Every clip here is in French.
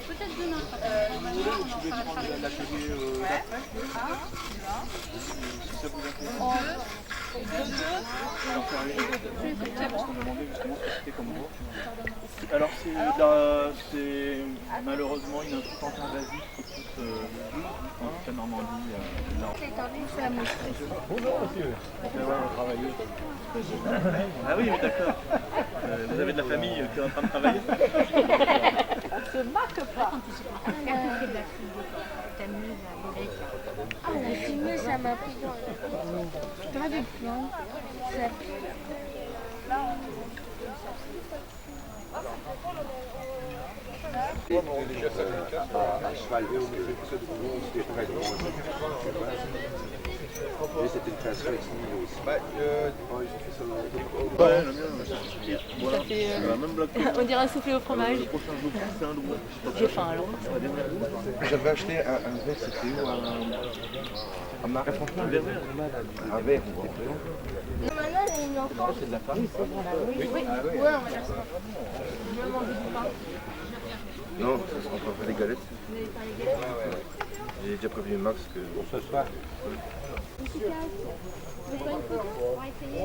Peut-être demain. Tu veux prendre l'atelier d'après? Si ça vous intéresse. Alors, parce qu'on me demandait justement ce que c'était comme gros. Alors, c'est malheureusement une plante invasive qui pousse en toute la Normandie. C'est la mouche. Bonjour monsieur. On travaille. Ah oui, mais d'accord. Vous avez de la famille qui est en train de travailler? On se marque pas. Ah, la fumée, ça m'a pris dans le... Pas de plantes. À cheval, et c'était une création ex nihilo aussi. On dirait un soufflé au fromage. J'ai faim alors. J'avais acheté un verre, c'était où? Un marais franchement, un verre. Un verre, Maintenant, il y a une enfant. c'est de la farine, ça? Oui, on va dire ça. Je veux manger du pain. Non, on fait des galettes. J'ai déjà prévenu Max que pour ce soir. Efficace. Vous voulez pas une photo? On va essayer.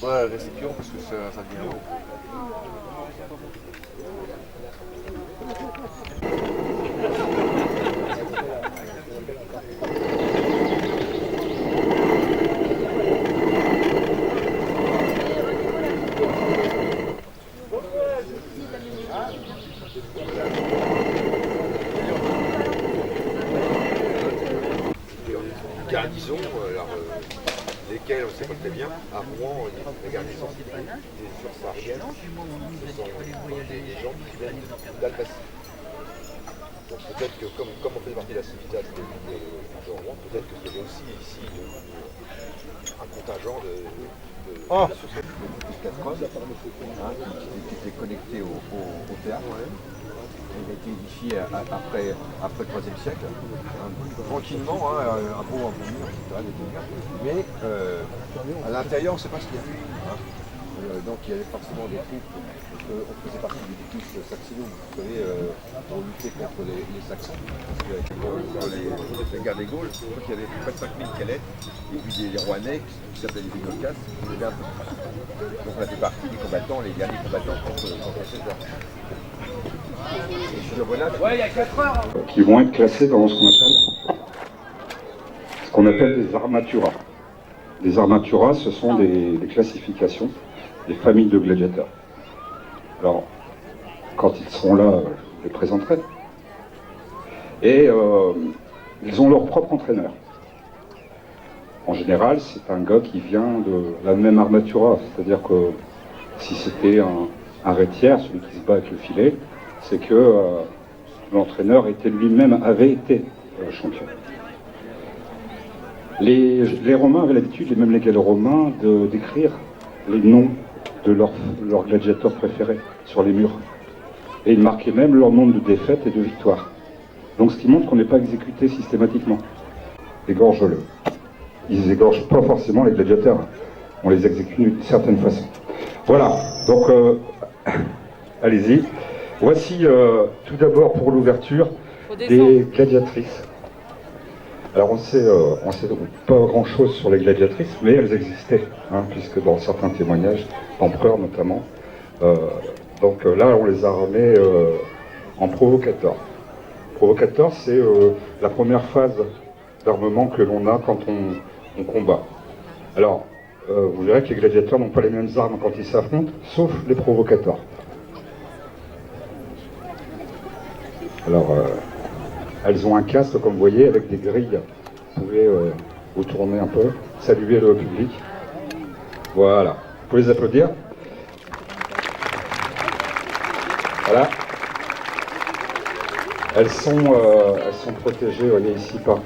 Ouais, récipient parce que ça devient haut. Garnison, lesquels on sait pas très bien, à Rouen, la garnison c'est des Ursariennes, ce sont des gens qui viennent d'Alsace. Donc peut-être que comme on fait partie de la Civitas de Rouen, peut-être que il y avait aussi ici un contingent de qui était connecté au théâtre. Il a été édifié après le 3e siècle, tranquillement, un beau mur, etc. Mais à l'intérieur, on ne sait pas ce qu'il y a. Donc il y avait forcément des troupes, on faisait partie du Vicus Saxinum, vous savez, pour lutter contre les Saxons. Dans les guerres des Gaules, je crois qu'il y avait près de 5000 Calettes, et puis des Rouennais qui s'appelaient les Vignocases, qui étaient un peu partout. Donc on a fait partie des combattants, les derniers combattants contre les Césars. Ouais, il y a 4 heures. Qui vont être classés dans ce qu'on appelle des armaturas. Les armaturas, ce sont des classifications, des familles de gladiateurs. Alors, quand ils seront là, je les présenterai. Et ils ont leur propre entraîneur. En général, c'est un gars qui vient de la même armatura, c'est-à-dire que si c'était un rétière, celui qui se bat avec le filet, c'est que l'entraîneur avait été champion. Les Romains avaient l'habitude, et même les Gallo-Romains, d'écrire les noms de leurs gladiateurs préférés sur les murs. Et ils marquaient même leur nombre de défaites et de victoires. Donc ce qui montre qu'on n'est pas exécuté systématiquement. Égorge-le. Ils égorgent pas forcément les gladiateurs. On les exécute d'une certaine façon. Voilà, donc allez-y. Voici tout d'abord pour l'ouverture des gladiatrices. Alors on sait pas grand-chose sur les gladiatrices, mais elles existaient, puisque dans certains témoignages, d'empereurs notamment, donc là on les a remis en provocateurs. Provocateur, c'est la première phase d'armement que l'on a quand on combat. Alors, vous verrez que les gladiateurs n'ont pas les mêmes armes quand ils s'affrontent, sauf les provocateurs. Alors, Elles ont un casque, comme vous voyez, avec des grilles. Vous pouvez vous tourner un peu, saluer le public. Voilà. Vous pouvez les applaudir. Voilà. Elles sont protégées, vous voyez ici, par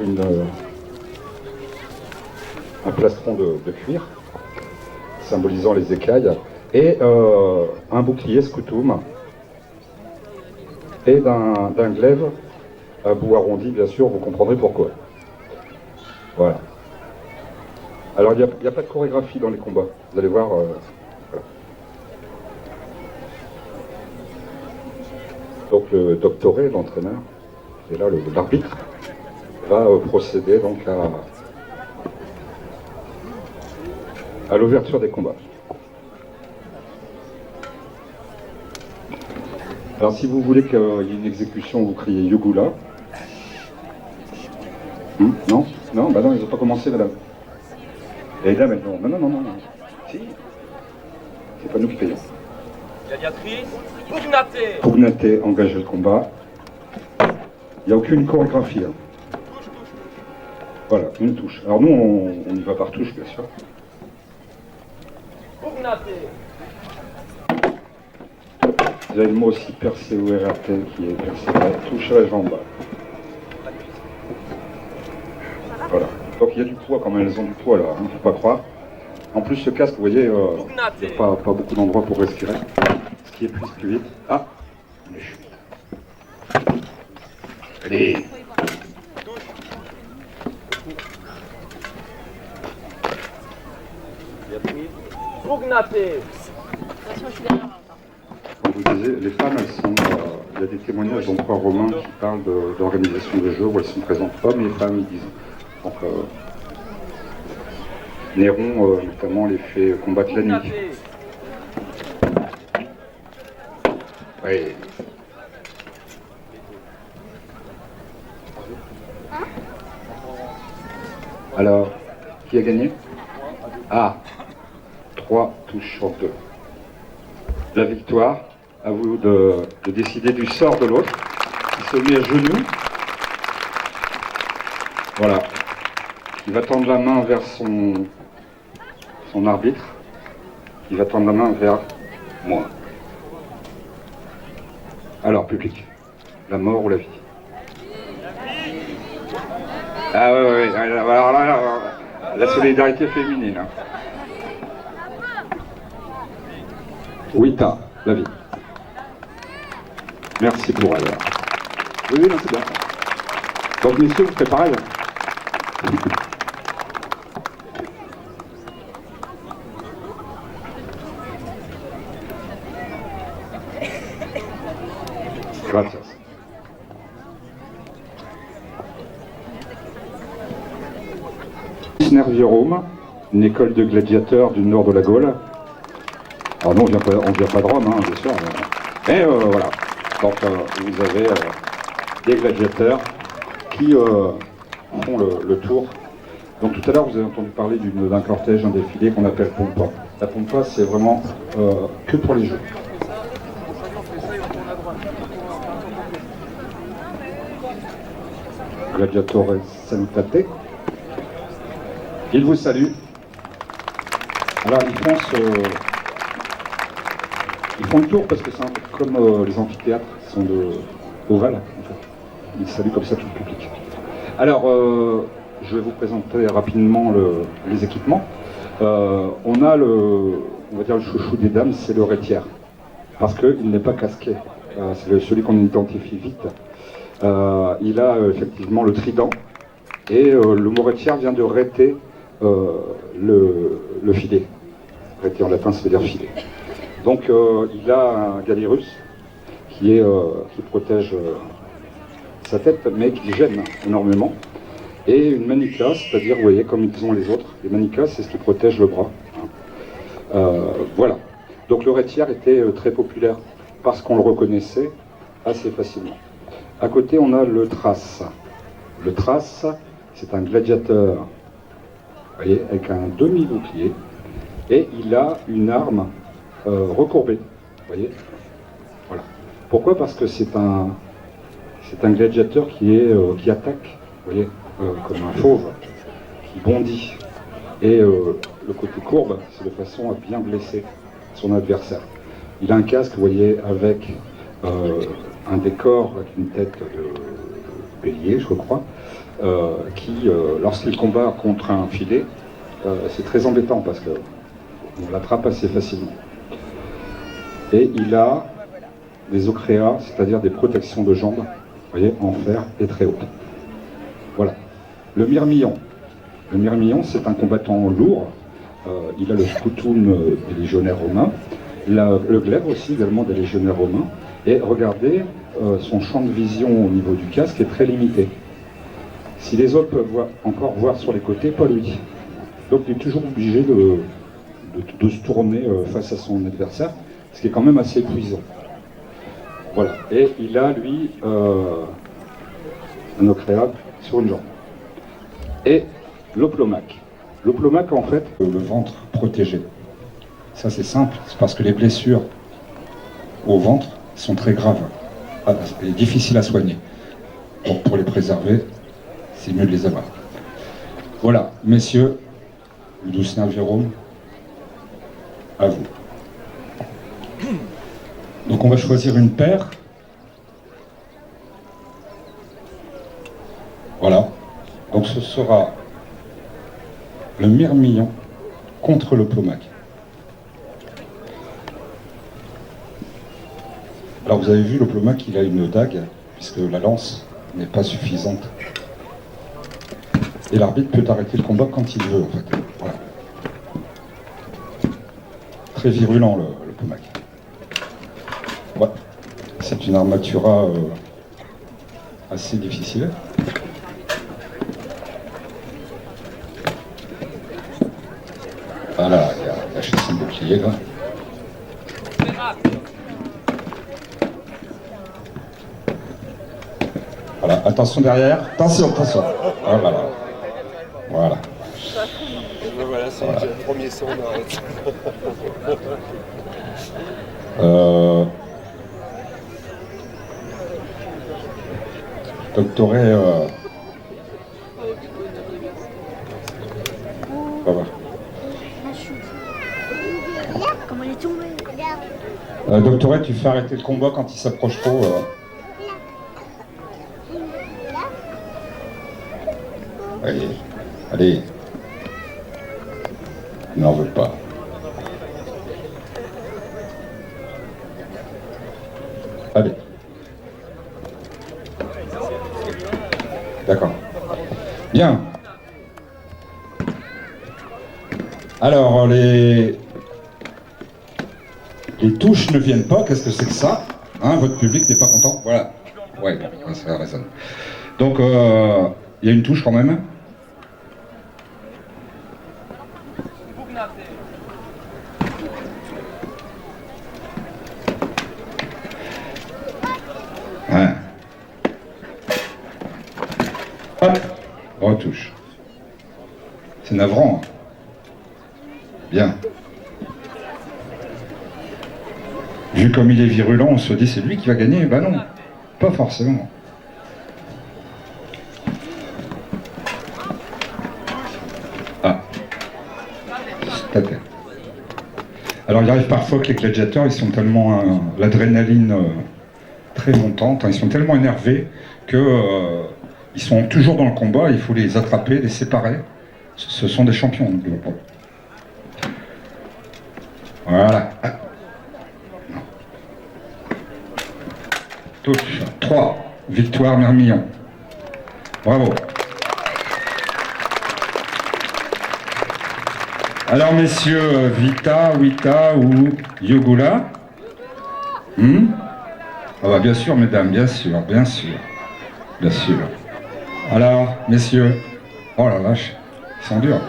un plastron de cuir, symbolisant les écailles, et un bouclier scoutum, et d'un glaive à bout arrondi, bien sûr, vous comprendrez pourquoi. Voilà. Alors, il n'y a pas de chorégraphie dans les combats, vous allez voir. Voilà. Donc, le doctoré, l'entraîneur, et là, l'arbitre, va procéder donc à l'ouverture des combats. Alors, si vous voulez qu'il y ait une exécution, vous criez Yugula. Non? Non, bah non, ils n'ont pas commencé, madame. Et les dames, elles non. Non. Si. C'est pas nous qui payons. Gladiatrice, Pugnate. Pugnate engage le combat. Il n'y a aucune chorégraphie. Hein. Voilà, une touche. Alors nous, on y va par touche, bien sûr. Pugnate. Vous avez le mot aussi persévérer qui est persévérer, touche à la jambe. Voilà. Donc il y a du poids quand même, elles ont du poids là, hein, faut pas croire. En plus ce casque, vous voyez, il n'y a pas beaucoup d'endroits pour respirer. Ce qui épuise plus vite. Ah, les chutes. Allez. Pugnate. Comme vous disiez, les femmes, elles sont. Il y a des témoignages d'empereurs romains qui parlent d'organisation de jeux où elles sont présentes, hommes et femmes, ils disent. Donc, Néron, notamment, les fait combattre la nuit. Oui. Alors, qui a gagné? Ah, 3 touches sur 2. La victoire, à vous de décider du sort de l'autre, qui se met à genoux. Voilà. Il va tendre la main vers son arbitre. Il va tendre la main vers moi. Alors, public, la mort ou la vie? Ah ouais, alors là, la solidarité féminine. Hein. Wita, la vie. Merci pour elle. Oui, non, c'est bien. Donc, messieurs, vous faites pareil. Gracias. Nerviorum, une école de gladiateurs du nord de la Gaule. Alors non, on vient pas de Rome, hein, bien sûr. Mais voilà. Donc vous avez des gladiateurs qui font le tour. Donc tout à l'heure, vous avez entendu parler d'un cortège, un défilé qu'on appelle pompa. La pompa, c'est vraiment que pour les jeux. Gladiatore salutate. Ils vous saluent. Alors ils font le tour parce que c'est un peu comme les amphithéâtres qui sont ovales. En fait. Ils saluent comme ça tout le public. Alors, je vais vous présenter rapidement les équipements. On a on va dire le chouchou des dames, c'est le rétière. Parce qu'il n'est pas casqué. C'est celui qu'on identifie vite. Il a effectivement le trident. Et le mot rétière vient de réter le filet. Rété en latin, ça veut dire filet. Donc il a un galérus qui protège sa tête, mais qui gêne énormément. Et une manica, c'est-à-dire, vous voyez, comme ils ont les autres, les manicas, c'est ce qui protège le bras. Voilà. Donc le rétière était très populaire parce qu'on le reconnaissait assez facilement. À côté, on a le thrace. Le thrace, c'est un gladiateur, vous voyez, avec un demi-bouclier, et il a une arme recourbée, vous voyez. Voilà. Pourquoi? Parce que c'est C'est un gladiateur qui attaque, vous voyez, comme un fauve, qui bondit. Et le côté courbe, c'est de façon à bien blesser son adversaire. Il a un casque, vous voyez, avec un décor, avec une tête de bélier, je crois, qui, lorsqu'il combat contre un filet, c'est très embêtant parce qu'on l'attrape assez facilement. Et il a des ocréas, c'est-à-dire des protections de jambes, vous voyez, en fer et très hautes. Voilà. Le Myrmillon. Le Myrmillon, c'est un combattant lourd. Il a le sputum des légionnaires romains, le glaive aussi également des légionnaires romains. Et regardez, son champ de vision au niveau du casque est très limité. Si les autres peuvent encore voir sur les côtés, pas lui. Donc il est toujours obligé de se tourner face à son adversaire, ce qui est quand même assez épuisant. Voilà. Et il a, lui, un ocréa sur une jambe. Et l'oplomaque. L'oplomaque, en fait, le ventre protégé. Ça, c'est simple. C'est parce que les blessures au ventre sont très graves et difficiles à soigner. Donc, pour les préserver, c'est mieux de les avoir. Voilà, messieurs, Lucien Jérôme, à vous. Donc, on va choisir une paire. Voilà. Donc, ce sera le Myrmillon contre l'oplomaque. Alors vous avez vu, l'oplomaque, il a une dague, puisque la lance n'est pas suffisante. Et l'arbitre peut arrêter le combat quand il veut, en fait. Voilà. Très virulent, l'oplomaque. Ouais. C'est une armatura assez difficile. Voilà, il a lâché son bouclier, là. Voilà, attention derrière. Attention, attention. Voilà. Voilà. Voilà, c'est déjà le premier son, on arrête. Doctoré. Voilà. Comment il est tombé? Doctoré, tu fais arrêter le combat quand il s'approche trop. Allez, allez. Il n'en veut pas. Allez. D'accord. Bien. Alors, les touches ne viennent pas. Qu'est-ce que c'est que ça? Hein, votre public n'est pas content? Voilà. Ouais, ça résonne. Donc, il y a une touche quand même. Ouais. Hop, retouche. C'est navrant. Bien. Vu comme il est virulent, on se dit c'est lui qui va gagner. Ben non, pas forcément. Ah. Alors il arrive parfois que les gladiateurs, ils sont tellement l'adrénaline très montante, hein, ils sont tellement énervés que ils sont toujours dans le combat, il faut les attraper, les séparer. Ce sont des champions. Voilà. Ah. Touche. 3. Victoire Myrmillon. Bravo. Alors messieurs, Vita, Wita ou Yogula? Ah bah bien sûr mesdames, bien sûr, bien sûr. Bien sûr. Alors, messieurs, oh la vache, ils sont durs.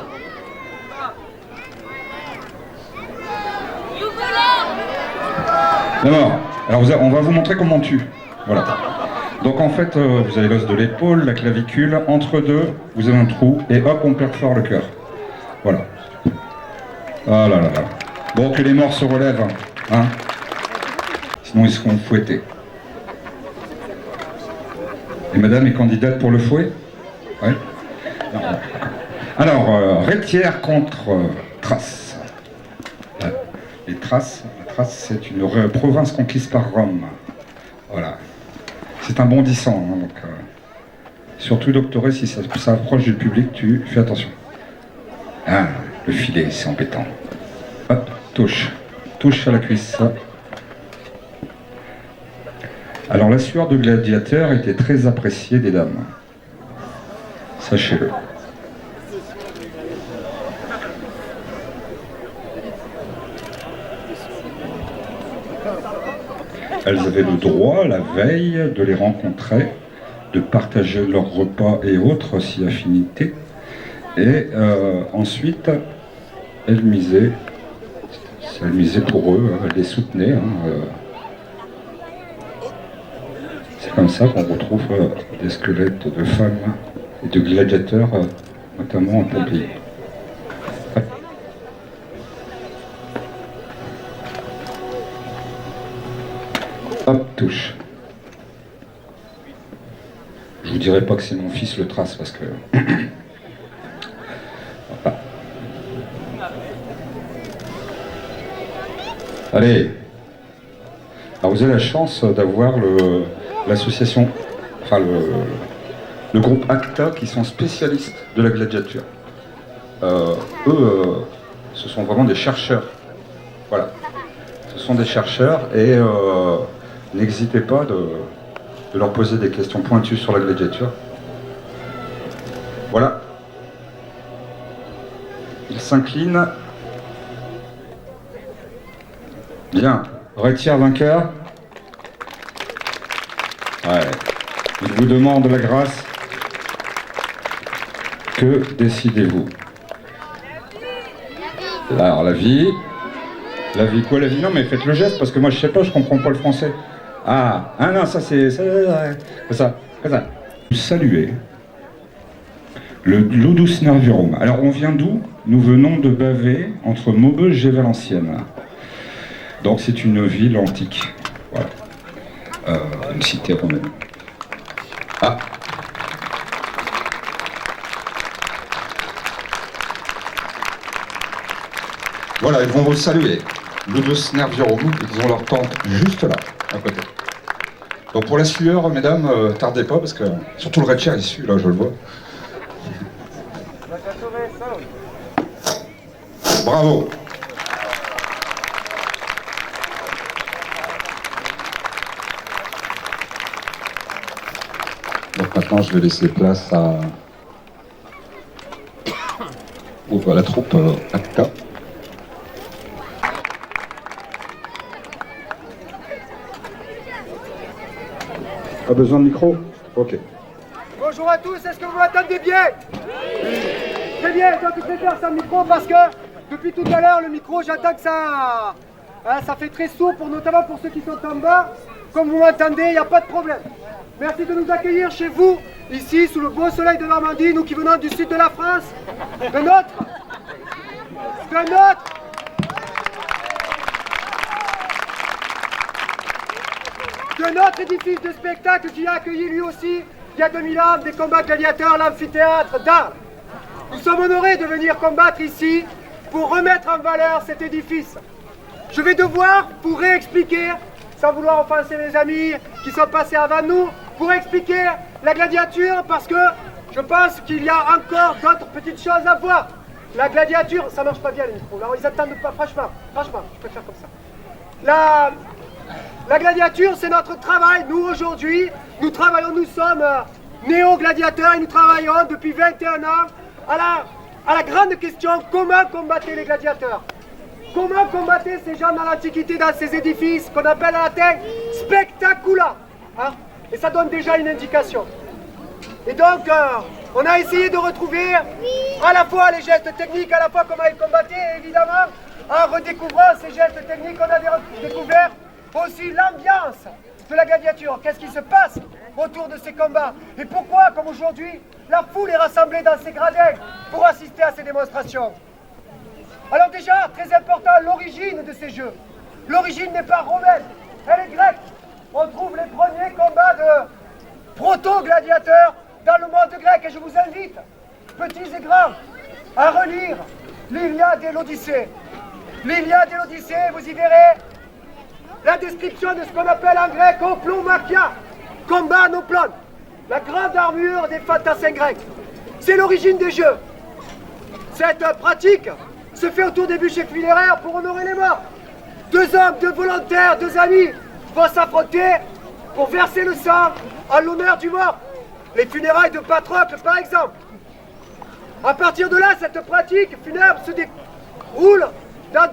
D'abord, alors on va vous montrer comment on tue. Voilà. Donc en fait, vous avez l'os de l'épaule, la clavicule, entre deux, vous avez un trou, et hop, on perfore le cœur. Voilà. Ah là là là. Bon, que les morts se relèvent, hein. Sinon ils seront fouettés. Et madame est candidate pour le fouet? Oui. Alors, Rétière contre Thrace. Les Thraces, c'est une province conquise par Rome. Voilà. C'est un bondissant, hein, donc, surtout doctoré, si ça s'approche du public, tu fais attention. Ah, le filet, c'est embêtant. Hop, touche à la cuisse. Alors la sueur de gladiateur était très appréciée des dames. Sachez-le. Elles avaient le droit, la veille, de les rencontrer, de partager leurs repas et autres, si affinité. Et ensuite, elles misaient pour eux, elles les soutenaient. C'est comme ça qu'on retrouve des squelettes de femmes et de gladiateurs, notamment en Pompéi. Hop, touche. Je vous dirai pas que c'est mon fils le Thrace parce que... Voilà. Allez. Alors vous avez la chance d'avoir l'association, enfin le groupe ACTA qui sont spécialistes de la gladiature. Eux, ce sont vraiment des chercheurs. Voilà. Ce sont des chercheurs et n'hésitez pas de leur poser des questions pointues sur la gladiature. Voilà. Ils s'inclinent. Bien. Rétière vainqueur. Ouais. Il vous demande la grâce. Que décidez-vous? Alors la vie. La vie quoi, la vie? Non mais faites le geste parce que moi je sais pas, je comprends pas le français. Ah non, ça c'est ça. Saluer le Ludus Nerviorum. Alors on vient d'où? Nous venons de Bavay, entre Maubeuge et Valenciennes. Donc c'est une ville antique. Voilà. Une cité romaine. Ah. Voilà, ils vont vous saluer. Ludus Nerviorum, ils ont leur tente juste là, à côté. Donc pour la sueur, mesdames, tardez pas, parce que surtout le Rétière est issu, là, je le vois. Bravo. Donc maintenant, je vais laisser place à la troupe ACTA. Pas besoin de micro? Ok. Bonjour à tous, est-ce que vous m'entendez bien? Oui. Très bien, donc je vais faire sans micro parce que depuis tout à l'heure, le micro, j'entends que ça fait très sourd, notamment pour ceux qui sont en bas. Comme vous m'entendez, il n'y a pas de problème. Merci de nous accueillir chez vous, ici, sous le beau soleil de Normandie, nous qui venons du sud de la France, de notre édifice de spectacle qui a accueilli lui aussi, il y a 2000 ans, des combats gladiateurs, l'amphithéâtre d'Arles. Nous sommes honorés de venir combattre ici pour remettre en valeur cet édifice. Je vais devoir, pour réexpliquer, sans vouloir offenser mes amis qui sont passés avant nous, pour expliquer la gladiature parce que je pense qu'il y a encore d'autres petites choses à voir. La gladiature, ça marche pas bien les micros, là ils attendent pas, franchement, je préfère comme ça. La gladiature, c'est notre travail. Nous, aujourd'hui, nous sommes néo-gladiateurs et nous travaillons depuis 21 ans à la grande question, comment combattaient les gladiateurs? Comment combattaient ces gens dans l'Antiquité, dans ces édifices qu'on appelle en latin spectacula, hein? Et ça donne déjà une indication. Et donc, on a essayé de retrouver à la fois les gestes techniques, à la fois comment ils combattaient, et évidemment, en redécouvrant ces gestes techniques, on a découvert aussi l'ambiance de la gladiature. Qu'est-ce qui se passe autour de ces combats? Et pourquoi, comme aujourd'hui, la foule est rassemblée dans ces gradins pour assister à ces démonstrations? Alors déjà, très important, l'origine de ces jeux. L'origine n'est pas romaine, elle est grecque. On trouve les premiers combats proto-gladiateurs dans le monde grec. Et je vous invite, petits et grands, à relire l'Iliade et l'Odyssée. L'Iliade et l'Odyssée, vous y verrez la description de ce qu'on appelle en grec oplomakia, combat en oplon, la grande armure des fantassins grecs. C'est l'origine des jeux. Cette pratique se fait autour des bûchers funéraires pour honorer les morts. Deux hommes, deux volontaires, deux amis vont s'affronter pour verser le sang en l'honneur du mort. Les funérailles de Patrocle, par exemple. À partir de là, cette pratique funèbre se déroule dans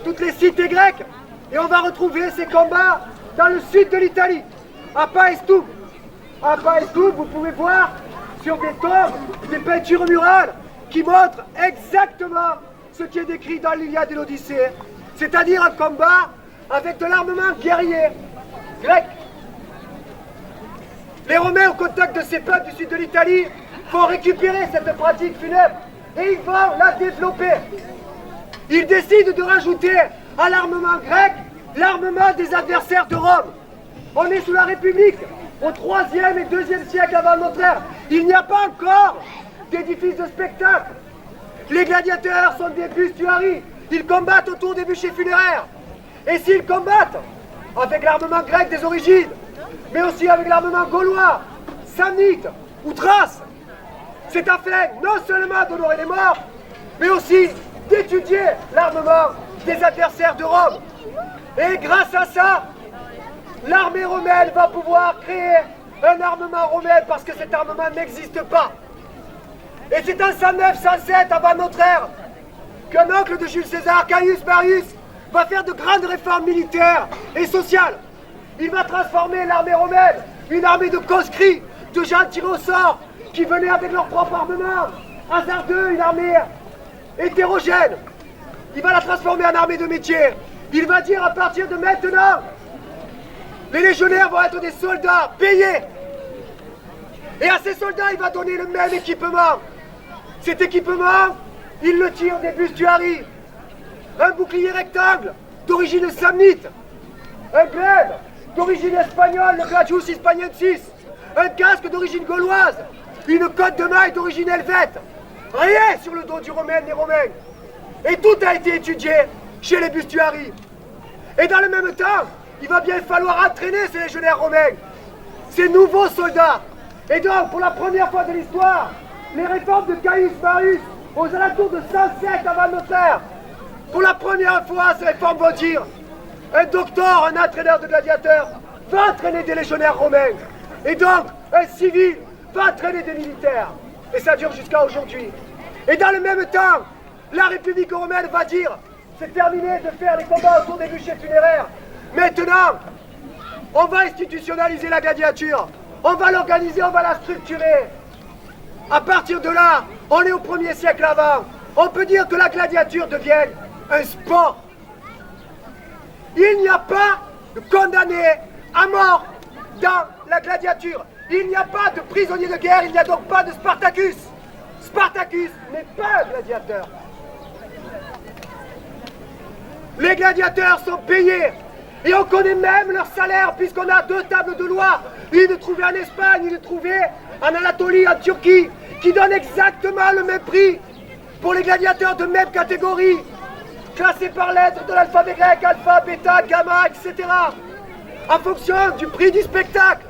toutes les cités grecques. Et on va retrouver ces combats dans le sud de l'Italie, à Paestum. À Paestum, vous pouvez voir sur des tombes des peintures murales qui montrent exactement ce qui est décrit dans l'Iliade et l'Odyssée, c'est-à-dire un combat avec de l'armement guerrier grec. Les Romains, au contact de ces peuples du sud de l'Italie, vont récupérer cette pratique funèbre et ils vont la développer. Ils décident de rajouter à l'armement grec l'armement des adversaires de Rome. On est sous la République, au 3e et 2e siècle avant notre ère. Il n'y a pas encore d'édifices de spectacle. Les gladiateurs sont des bustuarii. Ils combattent autour des bûchers funéraires. Et s'ils combattent avec l'armement grec des origines, mais aussi avec l'armement gaulois, samnite ou thrace, c'est afin non seulement d'honorer les morts, mais aussi d'étudier l'armement des adversaires de Rome. Et grâce à ça, l'armée romaine va pouvoir créer un armement romain parce que cet armement n'existe pas. Et c'est en 109-107 avant notre ère qu'un oncle de Jules César, Caius Marius, va faire de grandes réformes militaires et sociales. Il va transformer l'armée romaine, une armée de conscrits, de gens tirés au sort, qui venaient avec leur propre armement, hasardeux, une armée hétérogène. Il va la transformer en armée de métier. Il va dire à partir de maintenant, les légionnaires vont être des soldats payés. Et à ces soldats, il va donner le même équipement. Cet équipement, il le tire des bustuarii. Un bouclier rectangle d'origine samnite. Un glaive d'origine espagnole, le gladius hispaniensis. Un casque d'origine gauloise. Une cotte de maille d'origine helvète. Rien sur le dos du Romain des Romains. Et tout a été étudié chez les bustuarii. Et dans le même temps, il va bien falloir entraîner ces légionnaires romains, ces nouveaux soldats. Et donc, pour la première fois de l'histoire, les réformes de Caius Marius, aux alentours de 107 avant notre ère, pour la première fois, ces réformes vont dire un docteur, un entraîneur de gladiateurs, va entraîner des légionnaires romains. Et donc, un civil va entraîner des militaires. Et ça dure jusqu'à aujourd'hui. Et dans le même temps, la République romaine va dire, c'est terminé de faire les combats autour des bûchers funéraires. Maintenant, on va institutionnaliser la gladiature. On va l'organiser, on va la structurer. À partir de là, on est au 1er siècle avant. On peut dire que la gladiature devient un sport. Il n'y a pas de condamnés à mort dans la gladiature. Il n'y a pas de prisonnier de guerre, il n'y a donc pas de Spartacus. Spartacus n'est pas un gladiateur. Les gladiateurs sont payés. Et on connaît même leur salaire, puisqu'on a 2 tables de loi. Une trouvée en Espagne, une trouvée en Anatolie, en Turquie, qui donnent exactement le même prix pour les gladiateurs de même catégorie, classés par lettres de l'alphabet grec, alpha, bêta, gamma, etc. En fonction du prix du spectacle.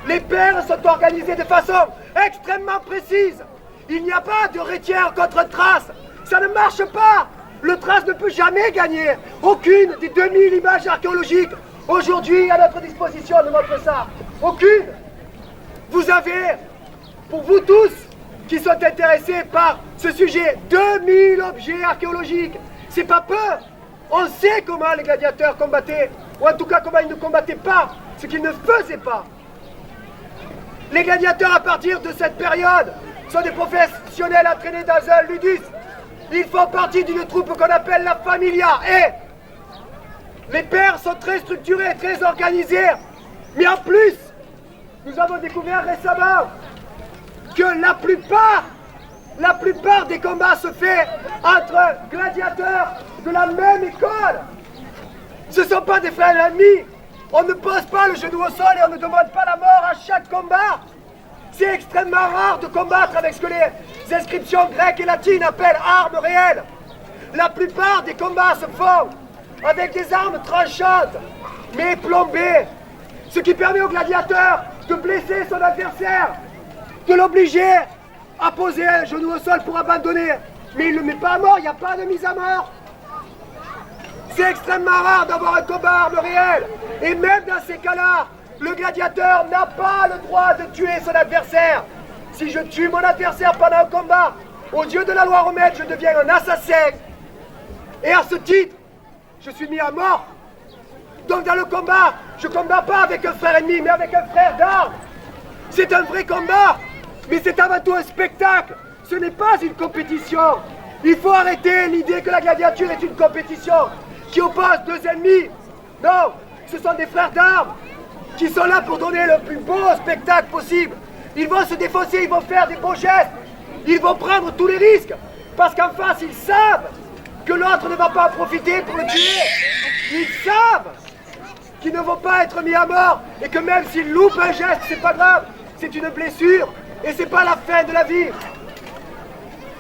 Les paires sont organisées de façon extrêmement précise. Il n'y a pas de rétière contre trace. Ça ne marche pas. Le trace ne peut jamais gagner. Aucune des 2000 images archéologiques aujourd'hui à notre disposition ne montre ça. Aucune. Vous avez, pour vous tous qui sont intéressés par ce sujet, 2000 objets archéologiques. C'est pas peu. On sait comment les gladiateurs combattaient, ou en tout cas comment ils ne combattaient pas, ce qu'ils ne faisaient pas. Les gladiateurs à partir de cette période sont des professionnels entraînés dans un ludus. Ils font partie d'une troupe qu'on appelle la familia. Et les pairs sont très structurés, très organisés. Mais en plus, nous avons découvert récemment que la plupart des combats se fait entre gladiateurs de la même école. Ce ne sont pas des frères ennemis, On ne pose pas le genou au sol et on ne demande pas la mort à chaque combat. C'est extrêmement rare de combattre avec ce que les inscriptions grecques et latines appellent armes réelles. La plupart des combats se font avec des armes tranchantes, mais plombées, ce qui permet au gladiateur de blesser son adversaire, de l'obliger à poser un genou au sol pour abandonner. Mais il ne le met pas à mort, il n'y a pas de mise à mort. C'est extrêmement rare d'avoir un combat à armes réelles. Et même dans ces cas-là, le gladiateur n'a pas le droit de tuer son adversaire. Si je tue mon adversaire pendant un combat, aux yeux de la loi romaine, je deviens un assassin. Et à ce titre, je suis mis à mort. Donc dans le combat, je ne combats pas avec un frère ennemi, mais avec un frère d'armes. C'est un vrai combat, mais c'est avant tout un spectacle. Ce n'est pas une compétition. Il faut arrêter l'idée que la gladiature est une compétition qui oppose deux ennemis. Non, ce sont des frères d'armes qui sont là pour donner le plus beau spectacle possible. Ils vont se défausser, ils vont faire des beaux gestes, ils vont prendre tous les risques, parce qu'en face, ils savent que l'autre ne va pas en profiter pour le tuer. Ils savent qu'ils ne vont pas être mis à mort, et que même s'ils loupent un geste, c'est pas grave, c'est une blessure, et c'est pas la fin de la vie.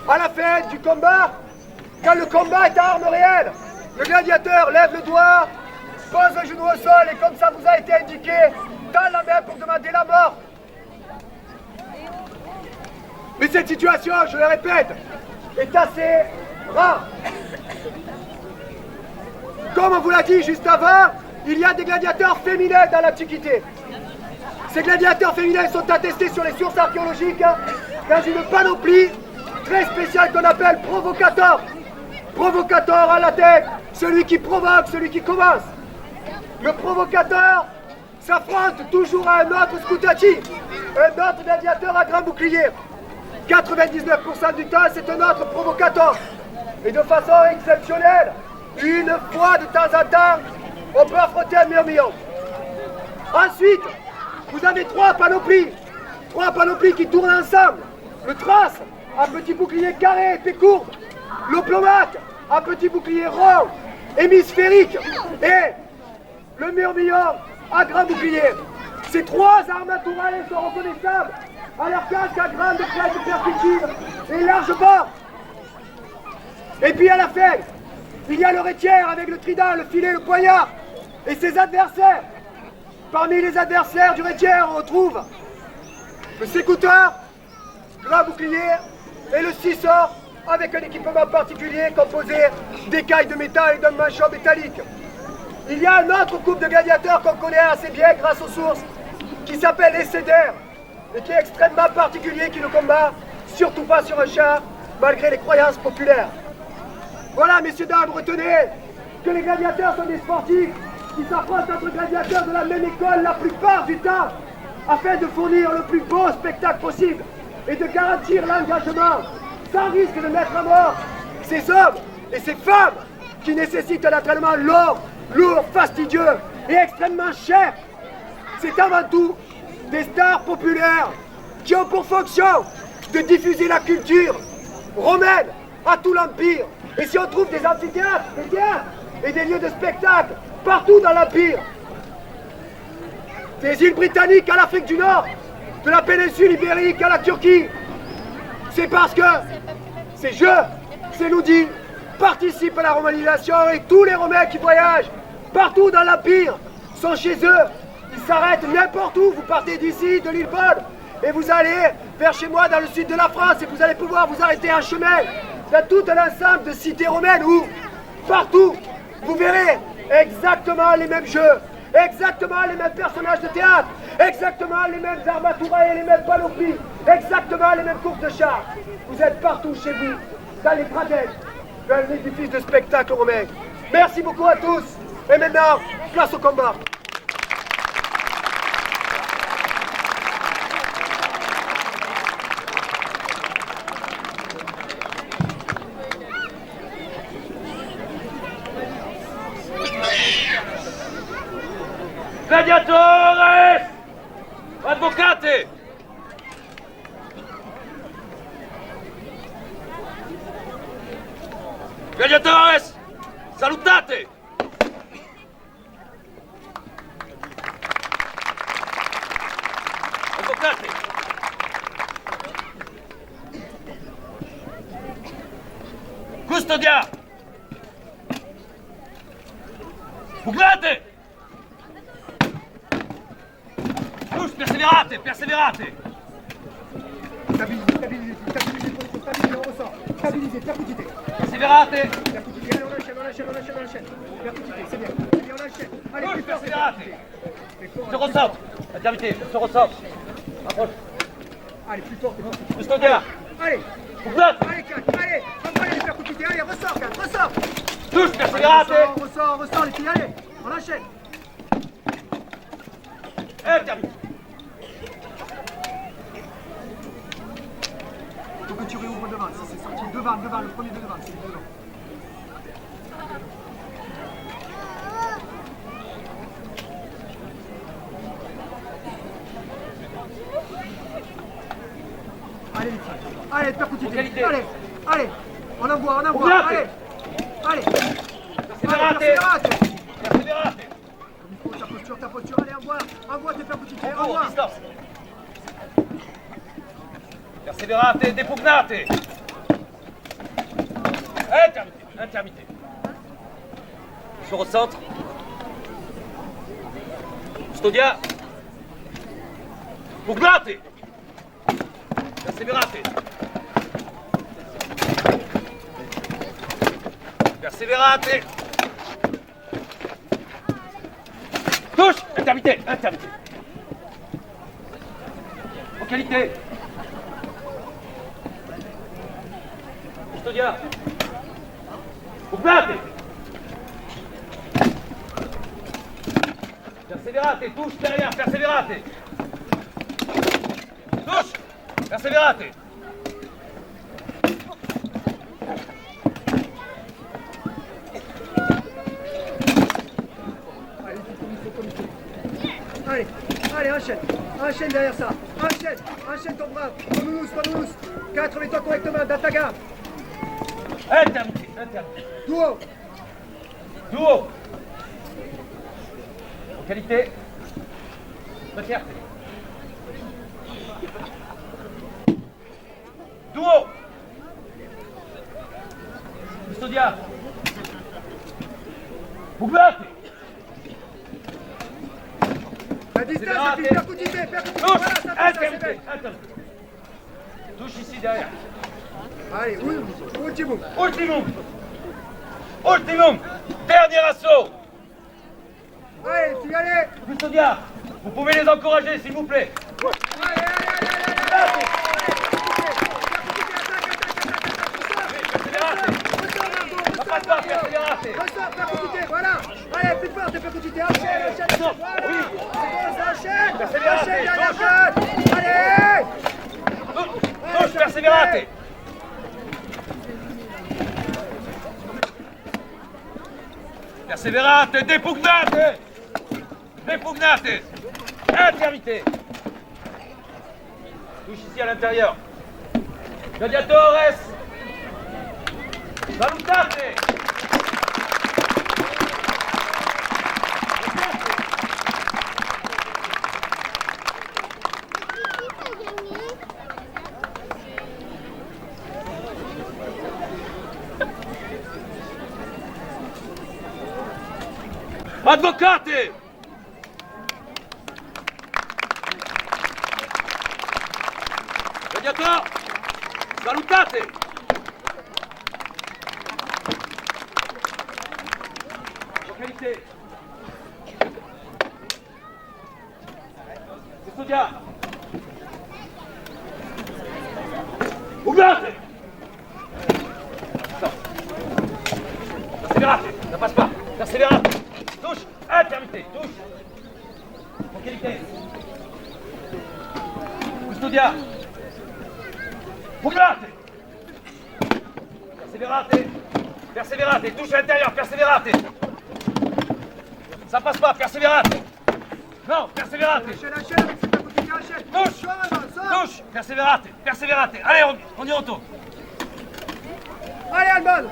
À la fin du combat, quand le combat est à armes réelles, le gladiateur lève le doigt, pose un genou au sol et comme ça vous a été indiqué, tend la main pour demander la mort. Mais cette situation, je le répète, est assez rare. Comme on vous l'a dit juste avant, il y a des gladiateurs féminins dans l'Antiquité. Ces gladiateurs féminins sont attestés sur les sources archéologiques dans une panoplie très spéciale qu'on appelle provocator. Provocator en latin, celui qui provoque, celui qui commence. Le provocateur s'affronte toujours à un autre scutati, un autre gladiateur à grand bouclier. 99% du temps, c'est un autre provocateur. Et de façon exceptionnelle, une fois de temps en temps, on peut affronter un myrmillon. Ensuite, vous avez trois panoplies qui tournent ensemble. Le trace, un petit bouclier carré, épée courbe. L'oplomate, un petit bouclier rond, hémisphérique. Et le myrmillon, à grand bouclier. Ces trois armaturae sont reconnaissables à leur casque à grande crête perspective et large bord. Et puis à la fin, il y a le rétiaire avec le trident, le filet, le poignard et ses adversaires. Parmi les adversaires du rétiaire, on retrouve le sécouteur, grand bouclier et le scissor avec un équipement particulier composé d'écailles de métal et d'un manchon métallique. Il y a un autre couple de gladiateurs qu'on connaît assez bien grâce aux sources, qui s'appelle les Cédères, et qui est extrêmement particulier, qui ne combat surtout pas sur un char, malgré les croyances populaires. Voilà, messieurs, dames, retenez que les gladiateurs sont des sportifs qui s'affrontent entre gladiateurs de la même école la plupart du temps, afin de fournir le plus beau spectacle possible et de garantir l'engagement, sans risque de mettre à mort ces hommes et ces femmes qui nécessitent un entraînement long, lourd, fastidieux et extrêmement cher. C'est avant tout des stars populaires qui ont pour fonction de diffuser la culture romaine à tout l'Empire. Et si on trouve des amphithéâtres, des théâtres et des lieux de spectacle partout dans l'Empire, des îles britanniques à l'Afrique du Nord, de la péninsule ibérique à la Turquie, c'est parce que ces jeux, ces loudis, participent à la romanisation et tous les Romains qui voyagent partout dans l'Empire sont chez eux. Ils s'arrêtent n'importe où. Vous partez d'ici, de l'île Bonne, et vous allez vers chez moi dans le sud de la France et vous allez pouvoir vous arrêter en chemin dans tout un ensemble de cités romaines où, partout, vous verrez exactement les mêmes jeux, exactement les mêmes personnages de théâtre, exactement les mêmes armaturae et les mêmes panoplies, exactement les mêmes courses de chars. Vous êtes partout chez vous, dans les gradins, dans l'édifice de spectacle romain. Merci beaucoup à tous. Et maintenant, place au combat. Gladiatores! Advocate! Gladiatores! Salutate! Custodia! Pugnate! Touche, persévérate, persévérate! Stabilisez, on ressort. Stabilisez, percutité. Persévérate! Percutité, allez, on enchaîne. Percutité, c'est bien. Allez, on enchaîne. Allez, Touche, plus fort, persévérate! percutité. Se recentre! Intervité, se recentre! Approche! Allez, plus fort, Custodia! Allez, Pugnate! allez, 4, allez. Envoyez les percutités, allez, ressort, 4, ressort. Touche, persévérate! Ressort, les filles, allez. On enchaîne. Intervité! Faut que tu réouvres devant, ça c'est sorti. Devant, le premier de devant, c'est devant. Allez, les filles. Allez, percutité. Allez. On envoie. Allez. Persévérate! Persévérate! Ta posture, allez, envoie tes percutités, Oh, envoie. distance! Persévérate, depugnate! Intermité. Se recentre. Custodia! Pugnate! Persévérate! Persévérate! Touche! Intermité! En qualité! Custodia! Pugnate! Persévérate! Touche derrière! Persévérate! Touche! Persévérate! Allez, enchaîne derrière ça. Enchaîne ton bras. Conous. 4, mets-toi correctement, dans ta garde. Intermité! Duo. En qualité! De fierté! Duo! Custodia! Pugnate! La distance, et puis percutité. Touche! Voilà, ça fait ça, c'est Intermité! bien. Touche ici derrière! Allez, ultimum. Ultimum! Dernier assaut! Allez, les filles, allez. Custodia! Vous pouvez les encourager, s'il vous plaît! Allez. Ressort, percutité, voilà. Allez, plus fort, tes percutités. Enchaîne. Voilà. Enchaîne derrière jeune. Allez. Touche, persévérate! Persévérate, depugnate! Intermité! Touche ici à l'intérieur. Gladiatores! Salutate! Advocate! Gladiator! Salutate! Localité! Custodia! Pugnate! Persévérate! Ça passe pas! Persévérate! Touche! Intermité! Touche! Localité! Custodia! Pugnate! Persévérate! Touche à l'intérieur! Persévérate! Ça passe pas! Persévérate! Non! Persévérate! Enchaîne avec ses percutités, enchaîne. Touche! Persévérate! Allez, on y retourne! Allez, Alban.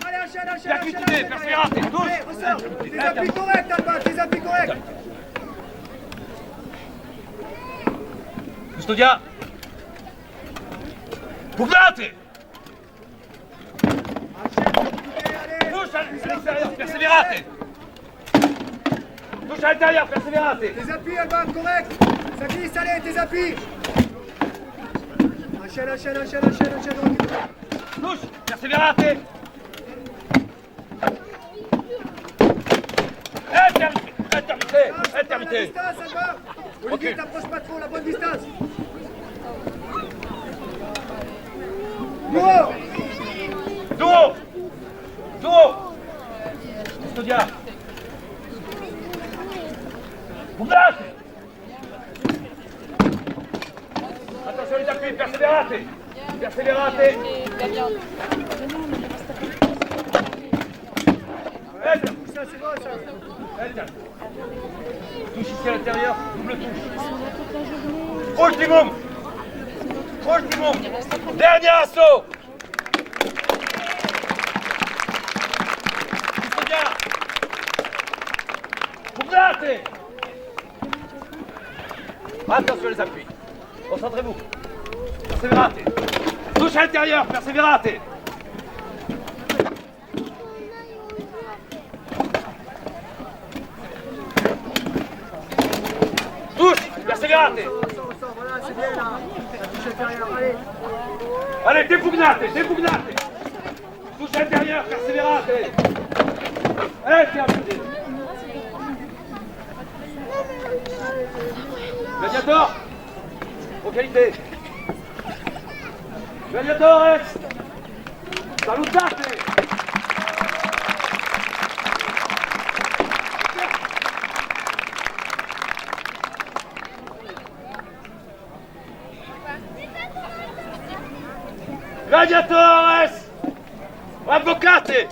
Allez, enchaîne. Percutité, persévérate, touche. Allez, ressors. Tes appuis corrects, Alban, tes appuis corrects. Custodia! Pugnate! Touche à l'extérieur, persévérate. Touche à l'intérieur, persévérate. Tes appuis, Alban, correct. Ça glisse, allez, tes appuis. Enchaîne. Touche, persévérate. Intermitté. Distance, Alban. Olivier, t'approches pas trop, la bonne distance. Dos. Custodia. Pugnate. Attention les appuis, persévérate. Ça, c'est bon, ça. Touche ici à l'intérieur, double touche. Ultimum. Dernier assaut. Custodia. Pugnate. Attention les appuis. Concentrez-vous. Persévérate. Touche à l'intérieur, persévérate. Touche, persévérate. Voilà, c'est bien, là. La touche intérieure, allez. Allez, dépugnate. Touche à l'intérieur, persévérate. Allez, terminé. Gladiator. Aux qualités. Gladiatores. Salutate. Gladiatores! Avvocate!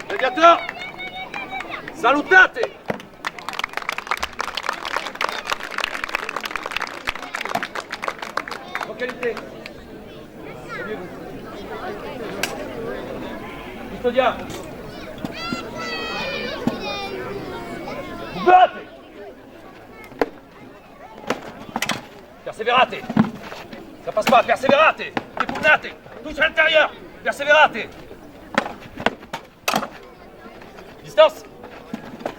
Gladiator! Salutate! En qualité. Custodia! Batte! Persévérate! Ça passe pas, persévérate! Dépugnate! Touche à l'intérieur! Persévérate! Distance!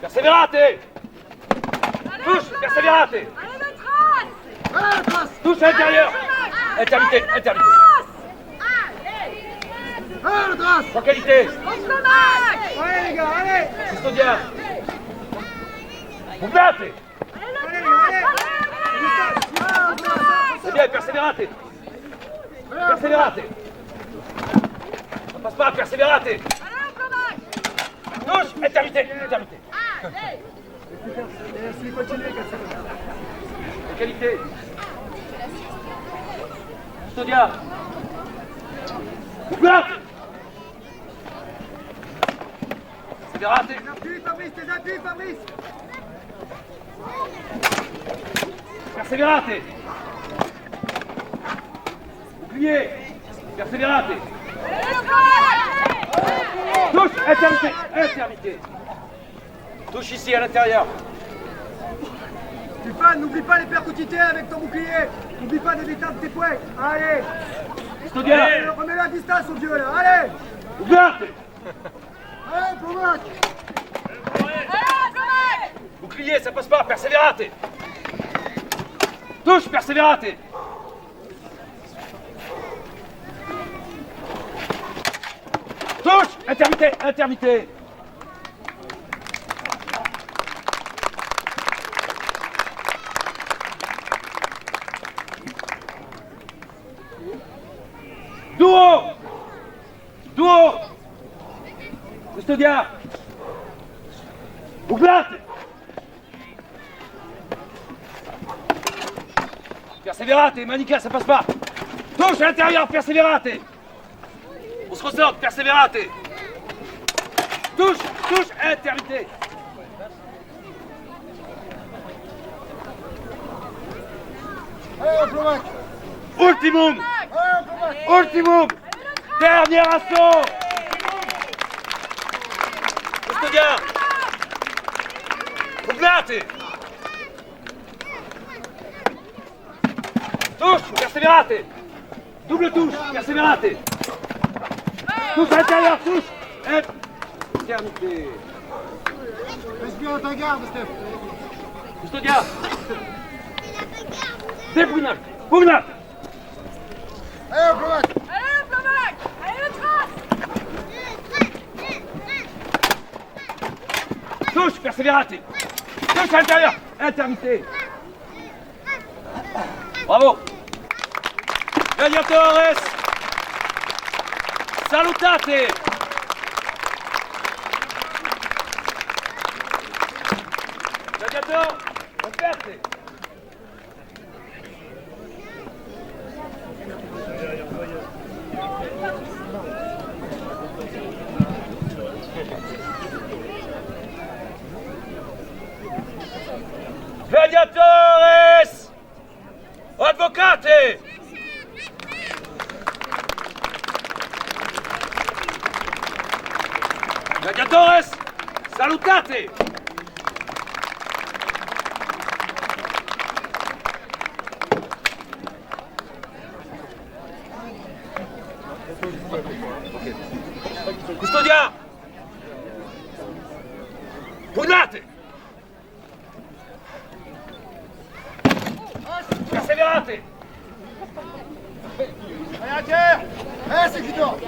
Persévérate! Touche! Persévérate! Touche à l'intérieur! Intermitté! En qualité! Allez, les gars, allez. Custodia! Pugnate! Allez. C'est bien, persévérate! Ça passe pas, persévérate! Touche! Intermitté! Laisse-les continuer, comme ça. En qualité! Custodia! Pugnate! Persévérate! Tes appuis, Fabrice. Persévérate! Bouclier! Persévérate! Touche! Intermitté! Touche ici à l'intérieur! Stéphane, n'oublie pas les percutités avec ton bouclier. N'oublie pas d'éviter tes poings. Allez. Custodia! Allez, remets-le à distance au vieux, là. Allez. Pugnate! Allez, Plomac. Bouclier, ça passe pas, persévérate! Touche, persévérate! Touche! Intermitté! Duo! Custodia! Pugnate! Persévérate, Manica, ça passe pas! Touche à l'intérieur, persévérate! On se ressort, persévérate! Touche, intermitté! Allez, Plomac. Ultimum! Dernier assaut! Custodia! Pugnate! Touche, persévérate. Double touche, persévérate. Touche à l'intérieur, touche. Éternité. Reste bien à ta garde, Steph. Custodia. Dépugnate. Pugnate. Allez, hop, Lomac. Touche, persévérate. Touche à l'intérieur. Intermité. Bravo. Gladiatores. Salutate. Gladiator. Offerte. Gladiatores! Advocate! Gladiatores! Salutate! Custodia! Pugnate! Persévérate! Allez, à terre. Allez, c'est qui dort.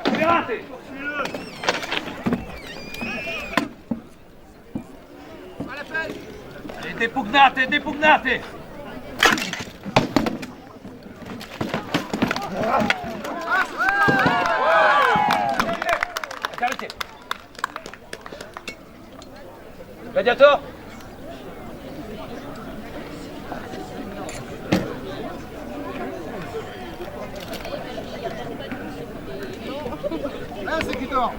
Persévérate! Allez, dépugnate, dépugnate! Intermité. Gladiator! Allez, c'est qui dort.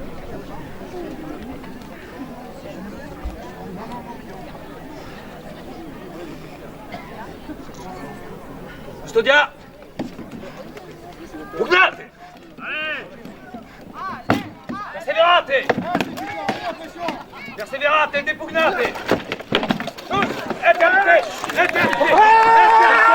Custodia! Pugnate! Perseverate! Perseverate, dépugnate! Tous! Éternité! Éternité! Éternité!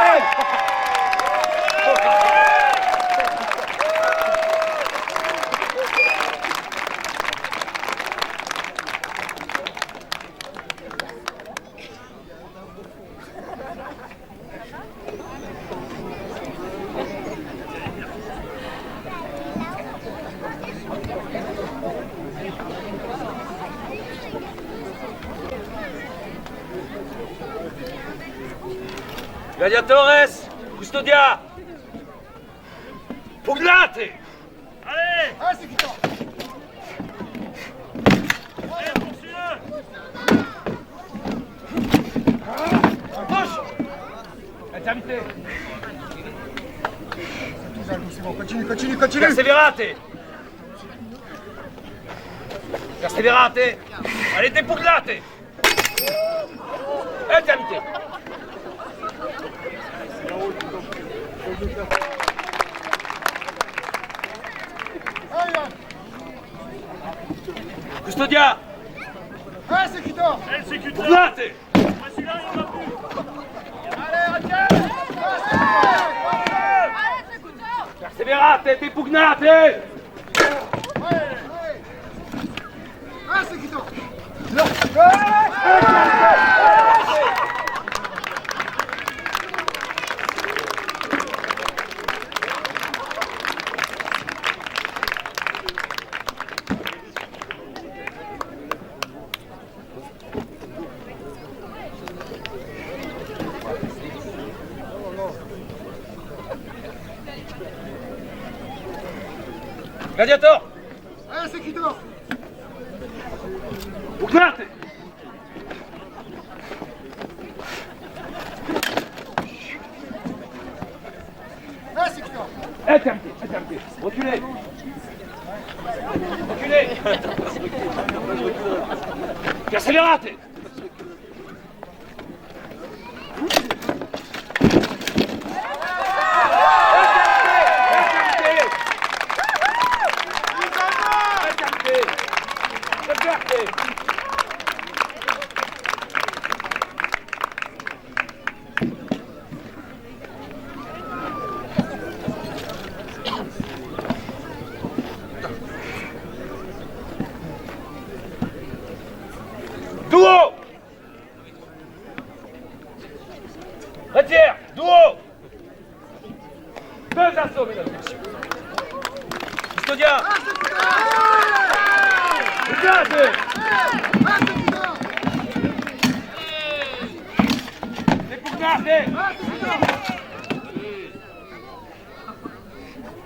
Gladiatores! Custodia! Pugnate! Allez! Allez, c'est qui dort. Allez, touche! Intermité! C'est bon, continue, continue, continue. Perseverate! Perseverate! Allez, dépugnate! Intermité! Allez, Yann. Custodia! Allez, c'est qui dort. Pugnate! Allez, à terre. Perseverate, dépugnate! Allez, c'est qui dort. Gladiator! Allez, c'est qui dort. Pugnate! Allez, c'est qui dort. Intermité! Intermité! Reculez! Reculez! Perseverate!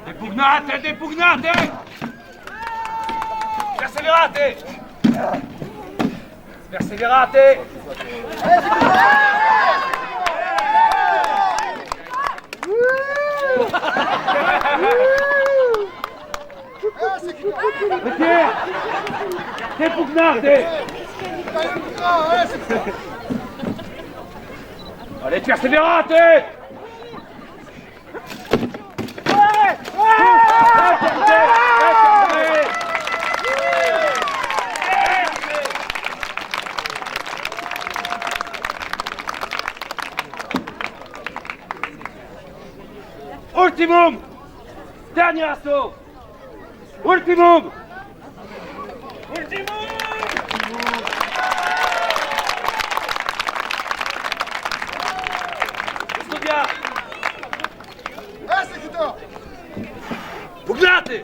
Depugnate! Depugnate! Perseverate! Perseverate! Perché? Depugnate! Allez, perseverate! Ultimum! Dernier assaut! Ultimum! Ultimum! Studia! Pugnate!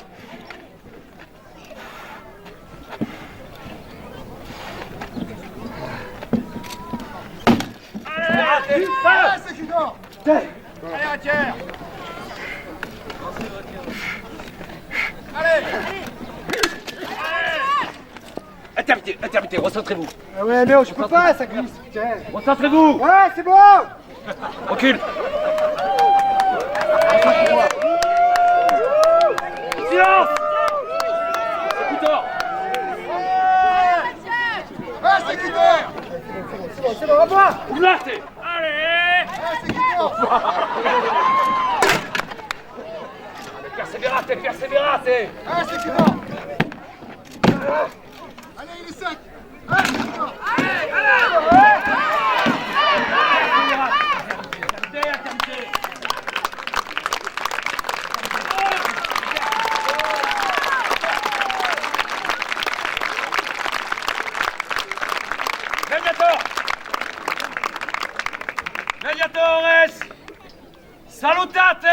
Allez, un tiers. Allez. Intermittez, recentrez-vous. Ah ouais, mais je peux pas, ça glisse. Tiens. Recentrez-vous. Ouais, c'est bon. Recule. Silence. Écouteurs. C'est bon, à moi. Pugnate! Allez! Perseverate, perseverate! Allez, il est sec. Gladiatores! Salutate!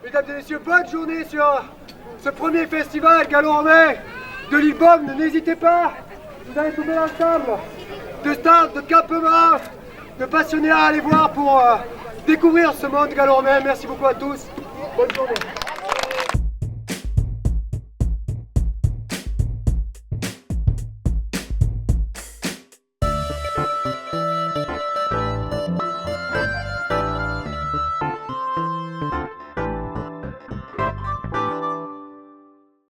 Mesdames et messieurs, bonne journée sur ce premier festival gallo-romain de l'île Beaume. N'hésitez pas, vous allez trouver l'ensemble de stands, de campements, de passionnés à aller voir pour découvrir ce monde gallo-romain. Merci beaucoup à tous. Bonne journée.